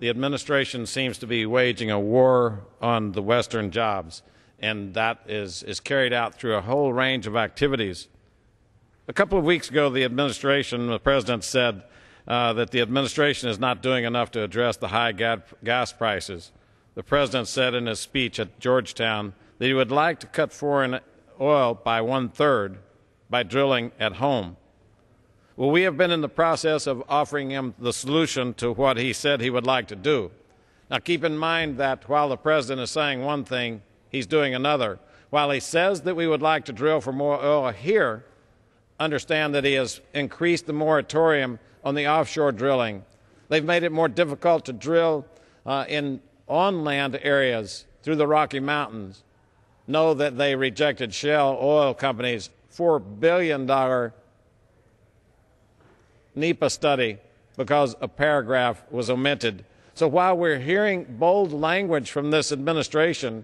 the administration seems to be waging a war on the Western jobs, and that is carried out through a whole range of activities. A couple of weeks ago, the President said that the administration is not doing enough to address the high gas prices. The President said in his speech at Georgetown that he would like to cut foreign oil by 1/3 by drilling at home. Well, we have been in the process of offering him the solution to what he said he would like to do. Now, keep in mind that while the President is saying one thing, he's doing another. While he says that we would like to drill for more oil here, understand that he has increased the moratorium on the offshore drilling. They've made it more difficult to drill in on-land areas through the Rocky Mountains. Know that they rejected Shell Oil Company's $4 billion NEPA study because a paragraph was omitted. So while we're hearing bold language from this administration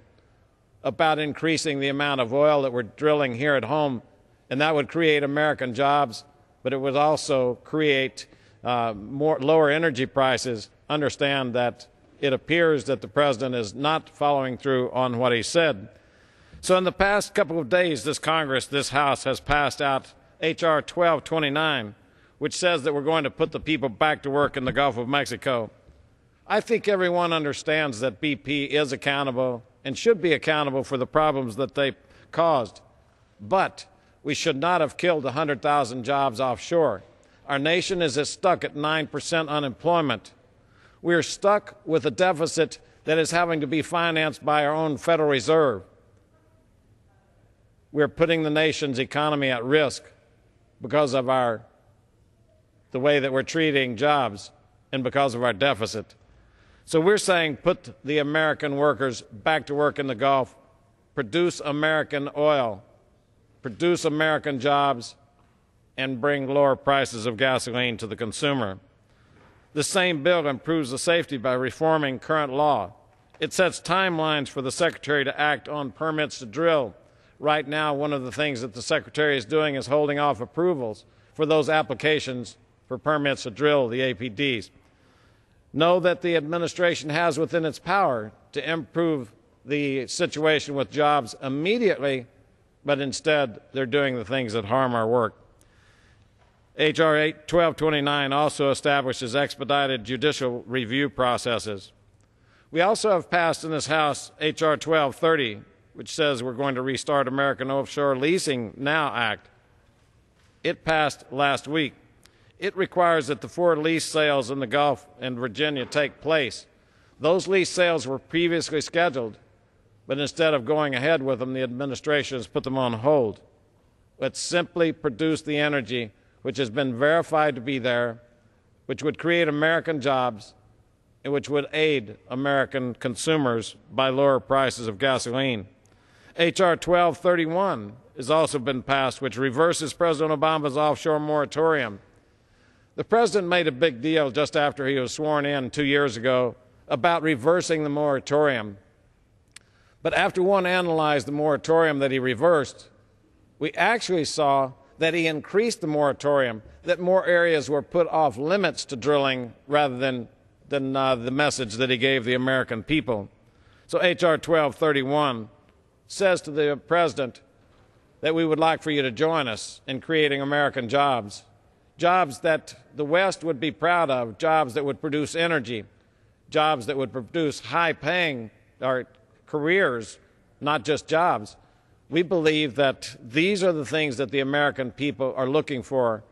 about increasing the amount of oil that we're drilling here at home, and that would create American jobs, but it would also create lower energy prices, understand that it appears that the President is not following through on what he said. So in the past couple of days, this Congress, this House, has passed out H.R. 1229, which says that we're going to put the people back to work in the Gulf of Mexico. I think everyone understands that BP is accountable and should be accountable for the problems that they caused. But we should not have killed 100,000 jobs offshore. Our nation is stuck at 9% unemployment. We are stuck with a deficit that is having to be financed by our own Federal Reserve. We're putting the nation's economy at risk because of the way that we're treating jobs and because of our deficit. So we're saying put the American workers back to work in the Gulf, produce American oil, produce American jobs, and bring lower prices of gasoline to the consumer. The same bill improves the safety by reforming current law. It sets timelines for the Secretary to act on permits to drill. Right now, one of the things that the Secretary is doing is holding off approvals for those applications for permits to drill the APDs. Know that the administration has within its power to improve the situation with jobs immediately, but instead they're doing the things that harm our work. H.R. 1229 also establishes expedited judicial review processes. We also have passed in this House H.R. 1230, which says we're going to restart American Offshore Leasing Now Act. It passed last week. It requires that the 4 lease sales in the Gulf and Virginia take place. Those lease sales were previously scheduled, but instead of going ahead with them, the administration has put them on hold. Let's simply produce the energy which has been verified to be there, which would create American jobs, and which would aid American consumers by lower prices of gasoline. H.R. 1231 has also been passed, which reverses President Obama's offshore moratorium. The President made a big deal just after he was sworn in 2 years ago about reversing the moratorium. But after one analyzed the moratorium that he reversed, we actually saw that he increased the moratorium, that more areas were put off limits to drilling rather than the message that he gave the American people. So H.R. 1231 says to the President that we would like for you to join us in creating American jobs, jobs that the West would be proud of, jobs that would produce energy, jobs that would produce high-paying careers, not just jobs. We believe that these are the things that the American people are looking for.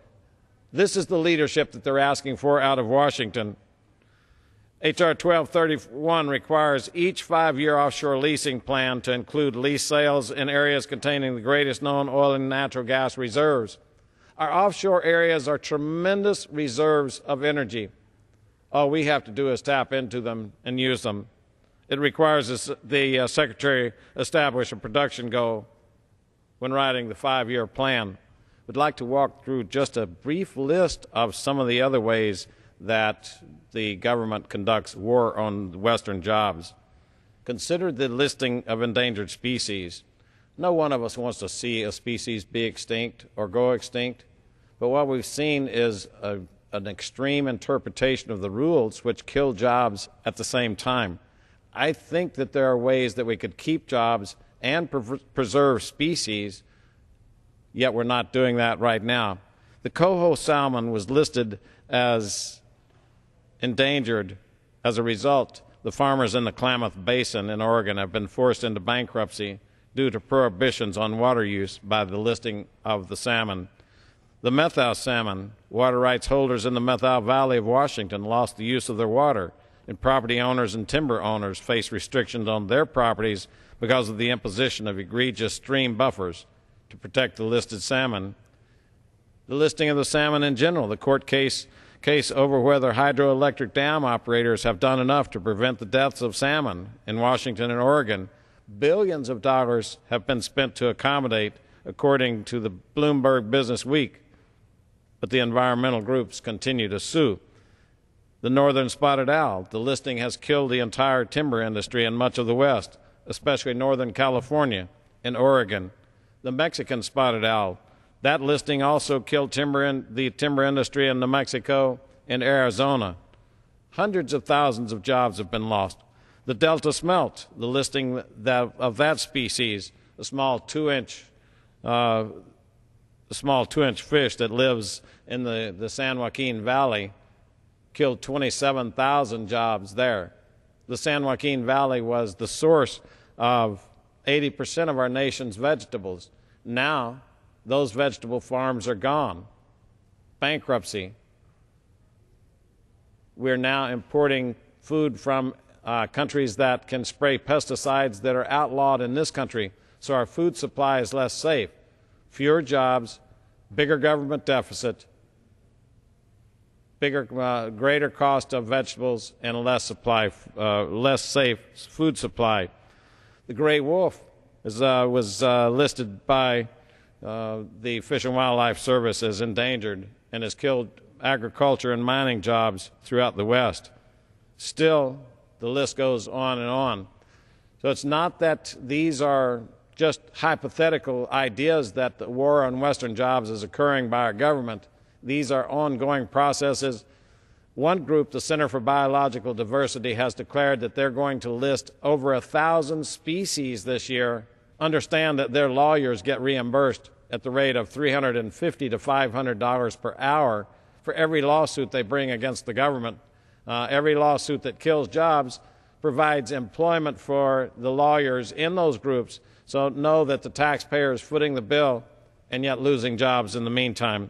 This is the leadership that they're asking for out of Washington. H.R. 1231 requires each 5-year offshore leasing plan to include lease sales in areas containing the greatest known oil and natural gas reserves. Our offshore areas are tremendous reserves of energy. All we have to do is tap into them and use them. It requires the Secretary establish a production goal when writing the 5-year plan. We'd like to walk through just a brief list of some of the other ways that the government conducts war on Western jobs. Consider the listing of endangered species. No one of us wants to see a species be extinct or go extinct, but what we've seen is a an extreme interpretation of the rules which kill jobs at the same time. I think that there are ways that we could keep jobs and preserve species, yet we're not doing that right now. The coho salmon was listed as endangered. As a result, the farmers in the Klamath Basin in Oregon have been forced into bankruptcy due to prohibitions on water use by the listing of the salmon. The Methow salmon, water rights holders in the Methow Valley of Washington lost the use of their water, and property owners and timber owners face restrictions on their properties because of the imposition of egregious stream buffers to protect the listed salmon. The listing of the salmon in general, the court case over whether hydroelectric dam operators have done enough to prevent the deaths of salmon in Washington and Oregon. Billions of dollars have been spent to accommodate, according to the Bloomberg Business Week, but the environmental groups continue to sue. The northern spotted owl, the listing has killed the entire timber industry in much of the West, especially Northern California and Oregon. The Mexican spotted owl, that listing also killed the timber industry in New Mexico and Arizona. Hundreds of thousands of jobs have been lost. The Delta smelt, the listing of that species, a small 2-inch fish that lives in the San Joaquin Valley, killed 27,000 jobs there. The San Joaquin Valley was the source of 80% of our nation's vegetables. Now, those vegetable farms are gone. Bankruptcy. We're now importing food from countries that can spray pesticides that are outlawed in this country, so our food supply is less safe. Fewer jobs, bigger government deficit, greater cost of vegetables, and less safe food supply. The gray wolf was listed by the Fish and Wildlife Service as endangered and has killed agriculture and mining jobs throughout the West. Still, the list goes on and on. So it's not that these are just hypothetical ideas that the war on Western jobs is occurring by our government. These are ongoing processes. One group, the Center for Biological Diversity, has declared that they're going to list over 1,000 species this year. Understand that their lawyers get reimbursed at the rate of $350 to $500 per hour for every lawsuit they bring against the government. Every lawsuit that kills jobs provides employment for the lawyers in those groups. So know that the taxpayer is footing the bill and yet losing jobs in the meantime.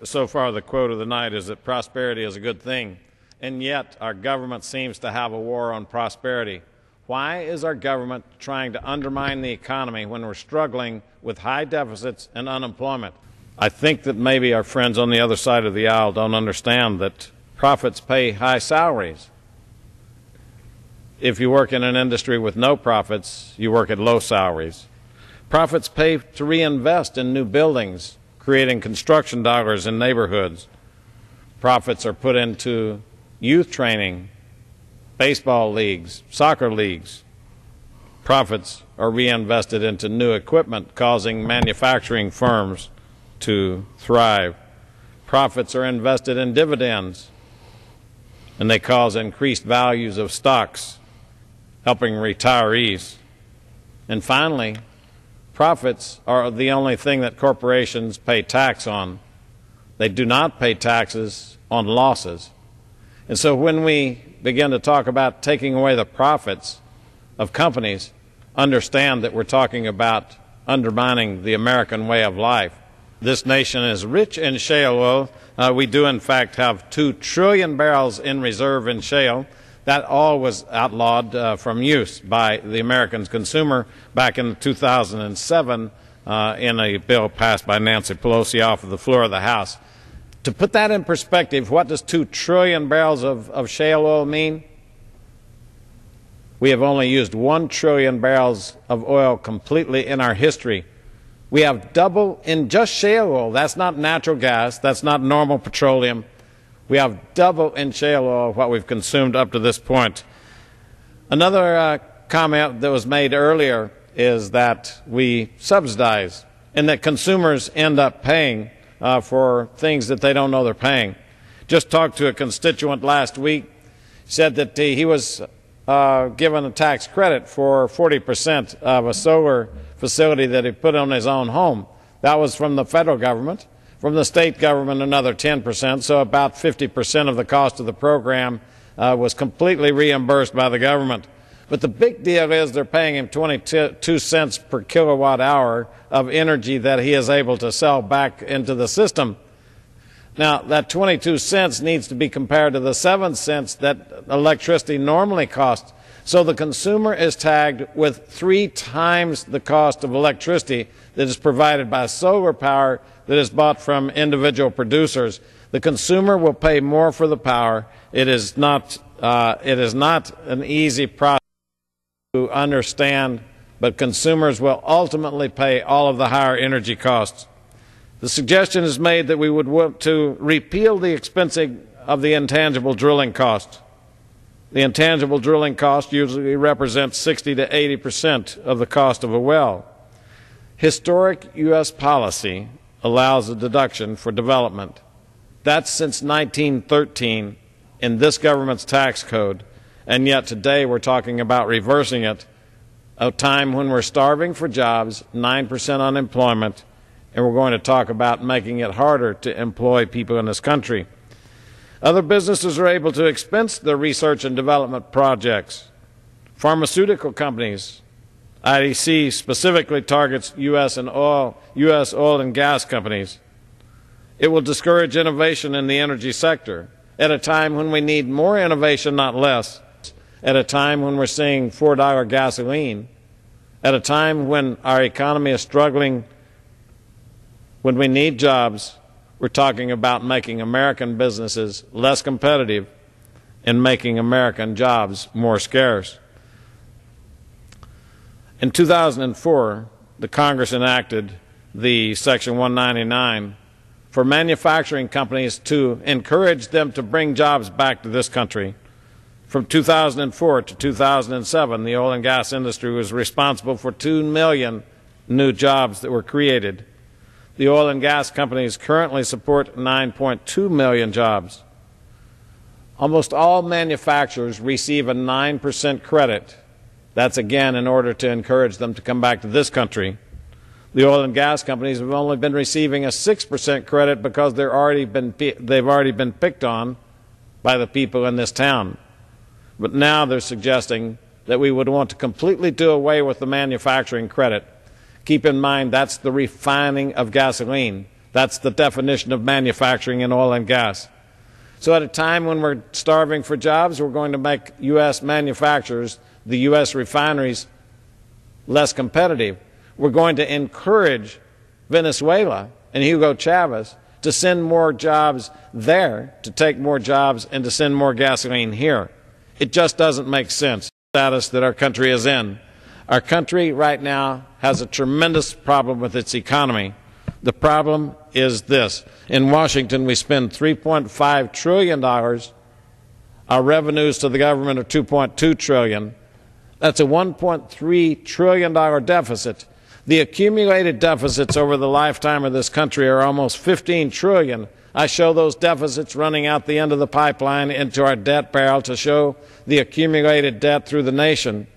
So far, the quote of the night is that prosperity is a good thing, and yet our government seems to have a war on prosperity. Why is our government trying to undermine the economy when we're struggling with high deficits and unemployment? I think that maybe our friends on the other side of the aisle don't understand that profits pay high salaries. If you work in an industry with no profits, you work at low salaries. Profits pay to reinvest in new buildings, creating construction dollars in neighborhoods. Profits are put into youth training, baseball leagues, soccer leagues. Profits are reinvested into new equipment, causing manufacturing firms to thrive. Profits are invested in dividends, and they cause increased values of stocks, helping retirees. And finally, profits are the only thing that corporations pay tax on. They do not pay taxes on losses. And so when we begin to talk about taking away the profits of companies, understand that we're talking about undermining the American way of life. This nation is rich in shale oil. We do, in fact, have 2 trillion barrels in reserve in shale. That all was outlawed from use by the American consumer back in 2007 in a bill passed by Nancy Pelosi off of the floor of the House. To put that in perspective, what does 2 trillion barrels of shale oil mean? We have only used 1 trillion barrels of oil completely in our history. We have double in just shale oil. That's not natural gas. That's not normal petroleum. We have double in shale oil what we've consumed up to this point. Another comment that was made earlier is that we subsidize and that consumers end up paying for things that they don't know they're paying. just talked to a constituent last week, said that he was given a tax credit for 40% of a solar facility that he put on his own home. That was from the federal government. From the state government, another 10%, so about 50% of the cost of the program was completely reimbursed by the government. But the big deal is they're paying him 22 cents per kilowatt hour of energy that he is able to sell back into the system. Now, that 22 cents needs to be compared to the 7 cents that electricity normally costs. So the consumer is tagged with 3 times the cost of electricity that is provided by solar power that is bought from individual producers. The consumer will pay more for the power. It is not an easy process to understand, but consumers will ultimately pay all of the higher energy costs. The suggestion is made that we would want to repeal the expensing of the intangible drilling cost. The intangible drilling cost usually represents 60 to 80% of the cost of a well. Historic U.S. policy allows a deduction for development. That's since 1913 in this government's tax code, and yet today we're talking about reversing it, a time when we're starving for jobs, 9% unemployment, and we're going to talk about making it harder to employ people in this country. Other businesses are able to expense their research and development projects. Pharmaceutical companies, IDC specifically targets U.S. oil and gas companies. It will discourage innovation in the energy sector at a time when we need more innovation, not less, at a time when we're seeing $4 gasoline, at a time when our economy is struggling, when we need jobs. We're talking about making American businesses less competitive and making American jobs more scarce. In 2004, the Congress enacted the Section 199 for manufacturing companies to encourage them to bring jobs back to this country. From 2004 to 2007, the oil and gas industry was responsible for 2 million new jobs that were created. The oil and gas companies currently support 9.2 million jobs. Almost all manufacturers receive a 9% credit. That's again in order to encourage them to come back to this country. The oil and gas companies have only been receiving a 6% credit because they've already been picked on by the people in this town. But now they're suggesting that we would want to completely do away with the manufacturing credit. Keep in mind, that's the refining of gasoline. That's the definition of manufacturing in oil and gas. So at a time when we're starving for jobs, we're going to make U.S. manufacturers, the U.S. refineries, less competitive. We're going to encourage Venezuela and Hugo Chavez to send more jobs there, to take more jobs, and to send more gasoline here. It just doesn't make sense, the status that our country is in. Our country right now has a tremendous problem with its economy. The problem is this. In Washington, we spend $3.5 trillion. Our revenues to the government are $2.2 trillion. That's a $1.3 trillion deficit. The accumulated deficits over the lifetime of this country are almost $15 trillion. I show those deficits running out the end of the pipeline into our debt barrel to show the accumulated debt through the nation.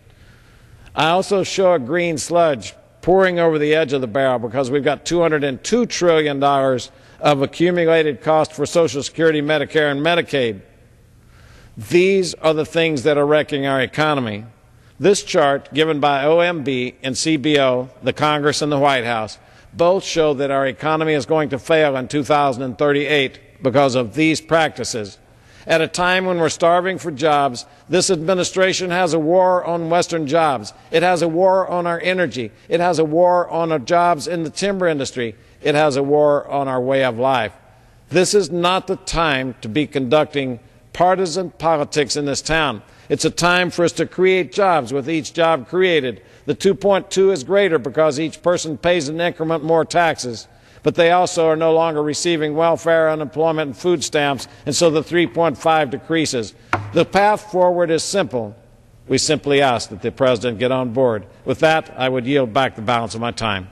I also show a green sludge pouring over the edge of the barrel because we've got $202 trillion of accumulated cost for Social Security, Medicare, and Medicaid. These are the things that are wrecking our economy. This chart, given by OMB and CBO, the Congress and the White House, both show that our economy is going to fail in 2038 because of these practices. At a time when we're starving for jobs, this administration has a war on Western jobs. It has a war on our energy. It has a war on our jobs in the timber industry. It has a war on our way of life. This is not the time to be conducting partisan politics in this town. It's a time for us to create jobs. With each job created, the 2.2 is greater because each person pays an increment more taxes. But they also are no longer receiving welfare, unemployment, and food stamps, and so the 3.5 decreases. The path forward is simple. We simply ask that the President get on board. With that, I would yield back the balance of my time.